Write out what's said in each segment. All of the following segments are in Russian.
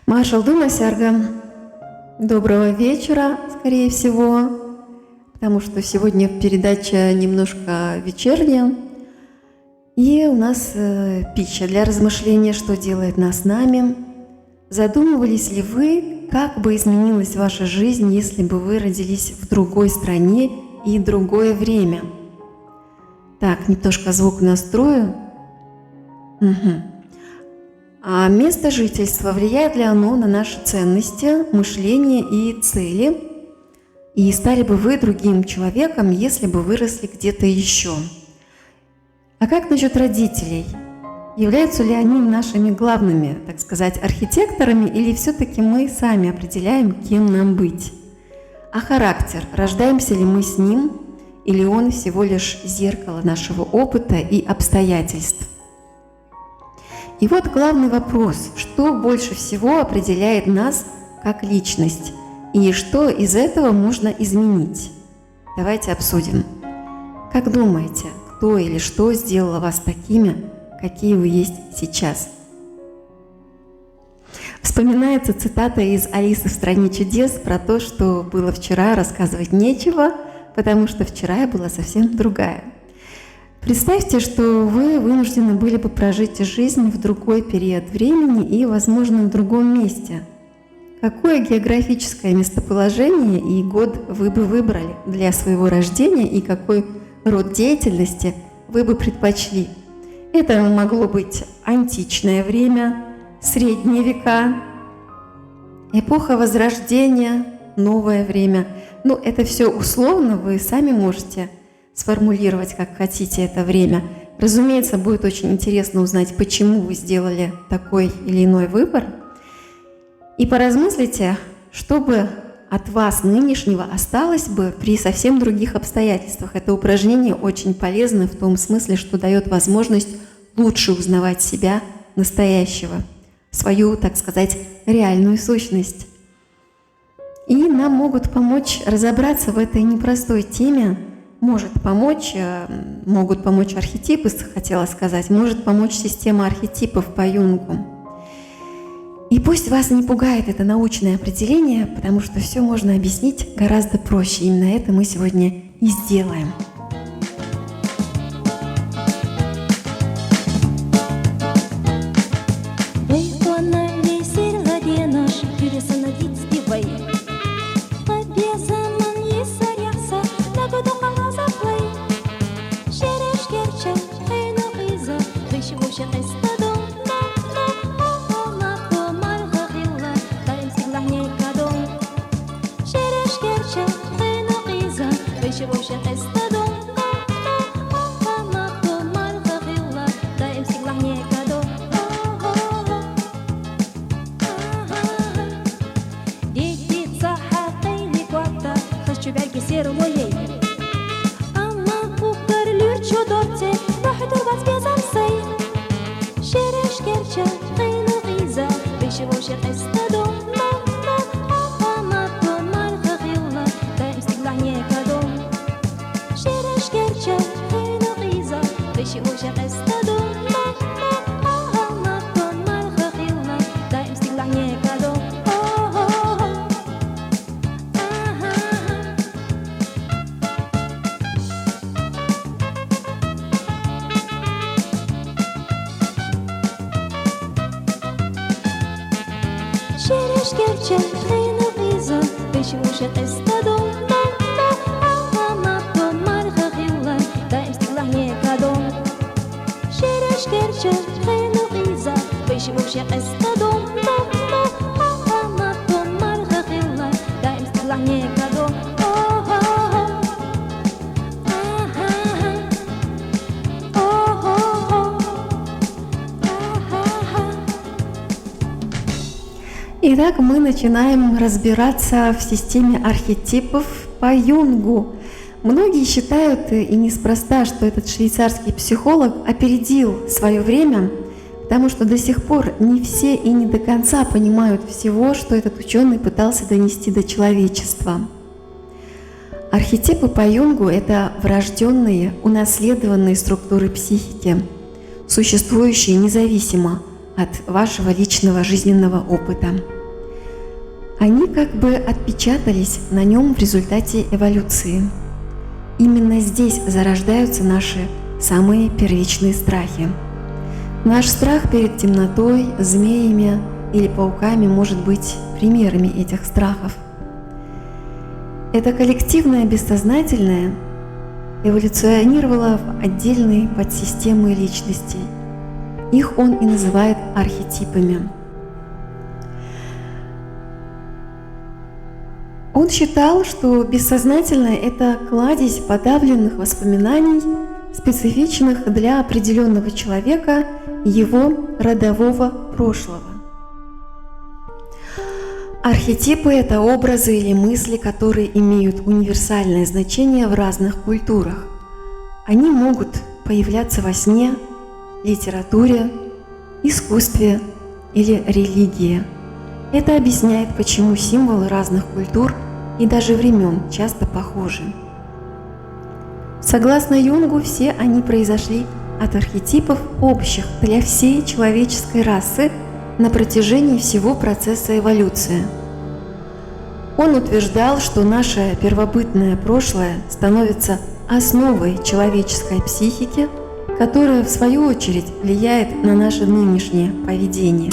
Маршал Дума Сярга, доброго вечера, скорее всего, потому что сегодня передача немножко вечерняя. И у нас пища для размышления, что делает нас с нами. Задумывались ли вы, как бы изменилась ваша жизнь, если бы вы родились в другой стране и другое время? Так, немножко звук настрою. А место жительства, влияет ли оно на наши ценности, мышление и цели? И стали бы вы другим человеком, если бы выросли где-то еще? А как насчет родителей? Являются ли они нашими главными, так сказать, архитекторами, или все-таки мы сами определяем, кем нам быть? А характер, рождаемся ли мы с ним, или он всего лишь зеркало нашего опыта и обстоятельств? И вот главный вопрос: что больше всего определяет нас как личность, и что из этого можно изменить? Давайте обсудим. Как думаете, кто или что сделало вас такими, какие вы есть сейчас? Вспоминается цитата из «Алисы в стране чудес» про то, что было вчера, рассказывать нечего, потому что вчера я была совсем другая. Представьте, что вы вынуждены были бы прожить жизнь в другой период времени и, возможно, в другом месте. Какое географическое местоположение и год вы бы выбрали для своего рождения и какой род деятельности вы бы предпочли? Это могло быть античное время, средние века, эпоха Возрождения, новое время. Это все условно, вы сами можете сформулировать, как хотите, это время. Разумеется, будет очень интересно узнать, почему вы сделали такой или иной выбор. И поразмыслите, что бы от вас нынешнего осталось бы при совсем других обстоятельствах. Это упражнение очень полезно в том смысле, что дает возможность лучше узнавать себя настоящего, свою, так сказать, реальную сущность. И нам могут помочь разобраться в этой непростой теме. Могут помочь архетипы, хотела сказать, может помочь система архетипов по Юнгу. И пусть вас не пугает это научное определение, потому что все можно объяснить гораздо проще. Именно это мы сегодня и сделаем. Итак, мы начинаем разбираться в системе архетипов по Юнгу. Многие считают, и неспроста, что этот швейцарский психолог опередил свое время, потому что до сих пор не все и не до конца понимают всего, что этот ученый пытался донести до человечества. Архетипы по Юнгу – это врожденные, унаследованные структуры психики, существующие независимо от вашего личного жизненного опыта. Они как бы отпечатались на нем в результате эволюции. Именно здесь зарождаются наши самые первичные страхи. Наш страх перед темнотой, змеями или пауками может быть примерами этих страхов. Это коллективное бессознательное эволюционировало в отдельные подсистемы личностей. Их он и называет архетипами. Он считал, что бессознательное – это кладезь подавленных воспоминаний, специфичных для определенного человека и его родового прошлого. Архетипы – это образы или мысли, которые имеют универсальное значение в разных культурах. Они могут появляться во сне, литературе, искусстве или религии. Это объясняет, почему символы разных культур и даже времен часто похожи. Согласно Юнгу, все они произошли от архетипов, общих для всей человеческой расы на протяжении всего процесса эволюции. Он утверждал, что наше первобытное прошлое становится основой человеческой психики, которая в свою очередь влияет на наше нынешнее поведение.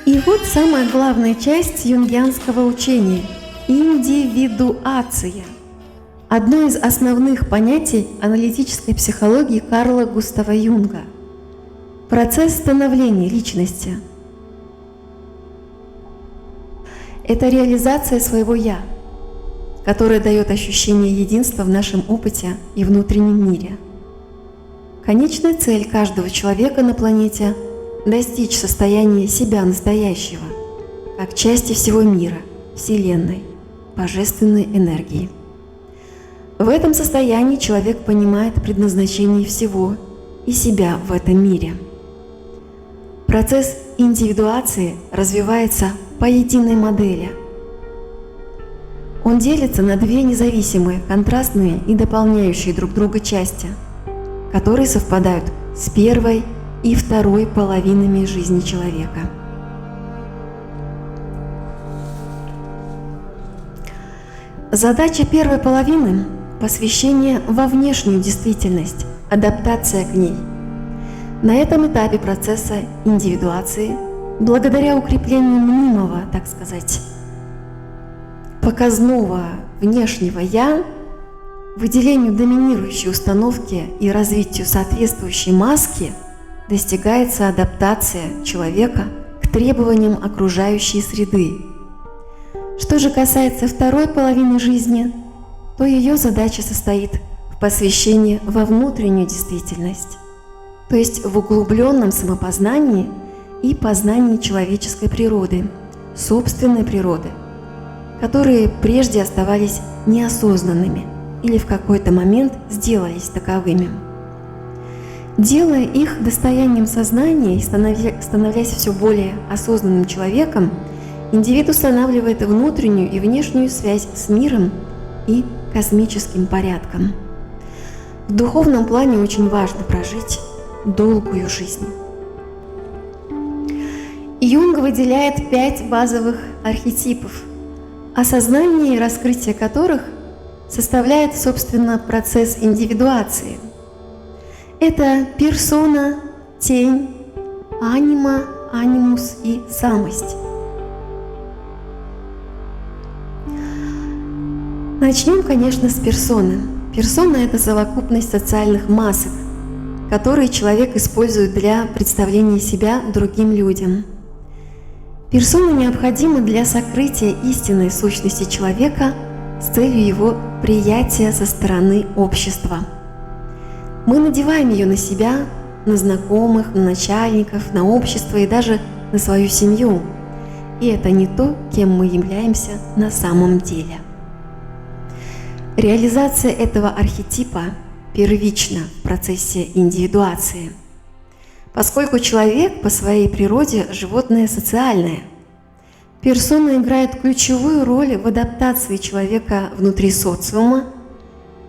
И вот самая главная часть юнгианского учения – индивидуация. Одно из основных понятий аналитической психологии Карла Густава Юнга – процесс становления личности. Это реализация своего «я», которая дает ощущение единства в нашем опыте и внутреннем мире. Конечная цель каждого человека на планете – достичь состояния себя настоящего, как части всего мира, Вселенной, божественной энергии. В этом состоянии человек понимает предназначение всего и себя в этом мире. Процесс индивидуации развивается по единой модели. Он делится на две независимые, контрастные и дополняющие друг друга части, которые совпадают с первой и второй половинами жизни человека. Задача первой половины – посвящение во внешнюю действительность, адаптация к ней. На этом этапе процесса индивидуации, благодаря укреплению мнимого, так сказать, показного внешнего «я», выделению доминирующей установки и развитию соответствующей маски, достигается адаптация человека к требованиям окружающей среды. Что же касается второй половины жизни, то ее задача состоит в посвящении во внутреннюю действительность, то есть в углубленном самопознании и познании человеческой природы, собственной природы, которые прежде оставались неосознанными или в какой-то момент сделались таковыми. Делая их достоянием сознания и становясь все более осознанным человеком, индивид устанавливает внутреннюю и внешнюю связь с миром и космическим порядком. В духовном плане очень важно прожить долгую жизнь. Юнг выделяет 5 базовых архетипов, осознание и раскрытие которых составляет, собственно, процесс индивидуации. Это персона, тень, анима, анимус и самость. Начнем, конечно, с персоны. Персона – это совокупность социальных масок, которые человек использует для представления себя другим людям. Персона необходима для сокрытия истинной сущности человека с целью его приятия со стороны общества. Мы надеваем ее на себя, на знакомых, на начальников, на общество и даже на свою семью. И это не то, кем мы являемся на самом деле. Реализация этого архетипа первична в процессе индивидуации, поскольку человек по своей природе животное социальное. Персона играет ключевую роль в адаптации человека внутри социума,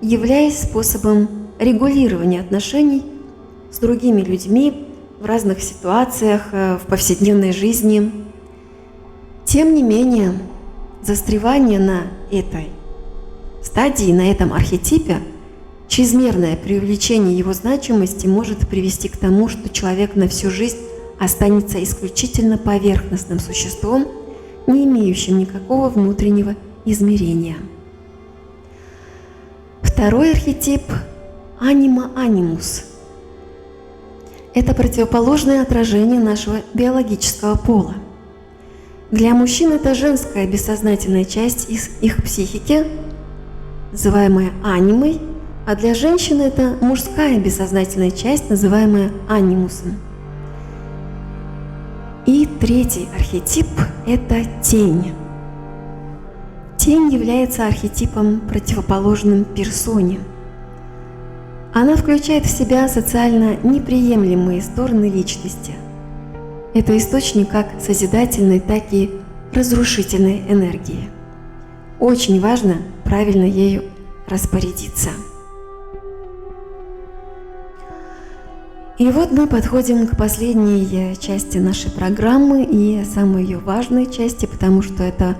являясь способом регулирования отношений с другими людьми в разных ситуациях, в повседневной жизни. Тем не менее, застревание на этой стадии, на этом архетипе, чрезмерное преувеличение его значимости может привести к тому, что человек на всю жизнь останется исключительно поверхностным существом, не имеющим никакого внутреннего измерения. Второй архетип – анима-анимус. Это противоположное отражение нашего биологического пола. Для мужчин это женская бессознательная часть из их психики, называемая анимой, а для женщины это мужская бессознательная часть, называемая анимусом. И третий архетип – это тень. Тень является архетипом, противоположным персоне. Она включает в себя социально неприемлемые стороны личности. Это источник как созидательной, так и разрушительной энергии. Очень важно правильно ею распорядиться. И вот мы подходим к последней части нашей программы и самой ее важной части, потому что это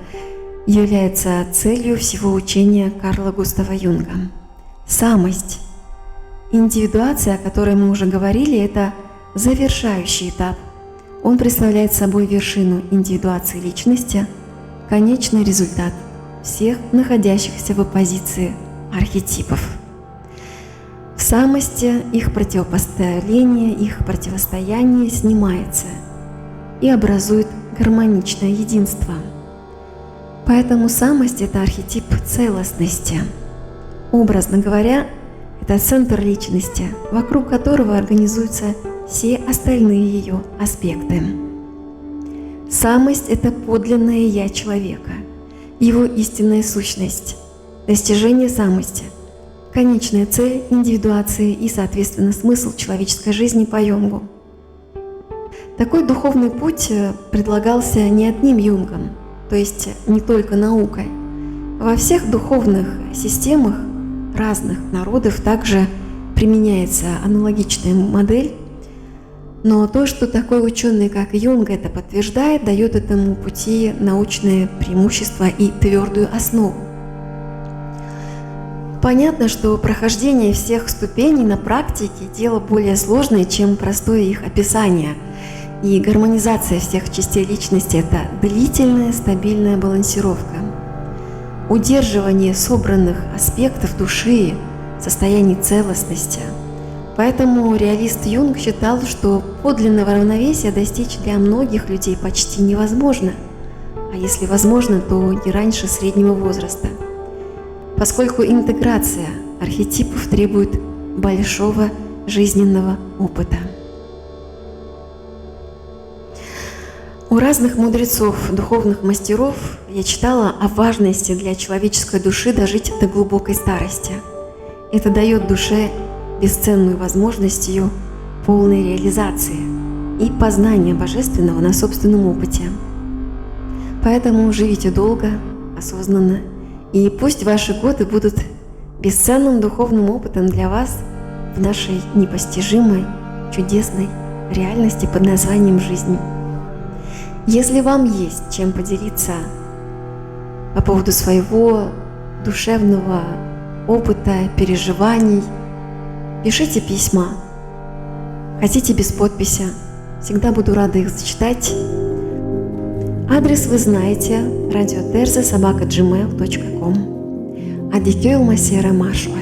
является целью всего учения Карла Густава Юнга. Самость. Индивидуация, о которой мы уже говорили, это завершающий этап. Он представляет собой вершину индивидуации личности, конечный результат всех находящихся в оппозиции архетипов. В самости их противопоставление, их противостояние снимается и образует гармоничное единство. Поэтому самость – это архетип целостности. Образно говоря, это центр личности, вокруг которого организуются все остальные ее аспекты. Самость – это подлинное «я» человека, его истинная сущность. Достижение самости конечная цель индивидуации и, соответственно, смысл человеческой жизни по Юнгу. Такой духовный путь предлагался не одним Юнгом, то есть не только наукой. Во всех духовных системах разных народов также применяется аналогичная модель, но то, что такой ученый, как Юнг, это подтверждает, дает этому пути научное преимущество и твердую основу. Понятно, что прохождение всех ступеней на практике – дело более сложное, чем простое их описание, и гармонизация всех частей личности – это длительная, стабильная балансировка. Удерживание собранных аспектов души, состояний целостности. Поэтому реалист Юнг считал, что подлинного равновесия достичь для многих людей почти невозможно, а если возможно, то не раньше среднего возраста, поскольку интеграция архетипов требует большого жизненного опыта. У разных мудрецов, духовных мастеров я читала о важности для человеческой души дожить до глубокой старости. Это дает душе бесценную возможность ее полной реализации и познания божественного на собственном опыте. Поэтому живите долго, осознанно, и пусть ваши годы будут бесценным духовным опытом для вас в нашей непостижимой, чудесной реальности под названием «Жизнь». Если вам есть чем поделиться по поводу своего душевного опыта, переживаний, пишите письма. Хотите без подписи, всегда буду рада их зачитать. Адрес вы знаете: radioterza@gmail.com. Adikeu Masera Marshwa.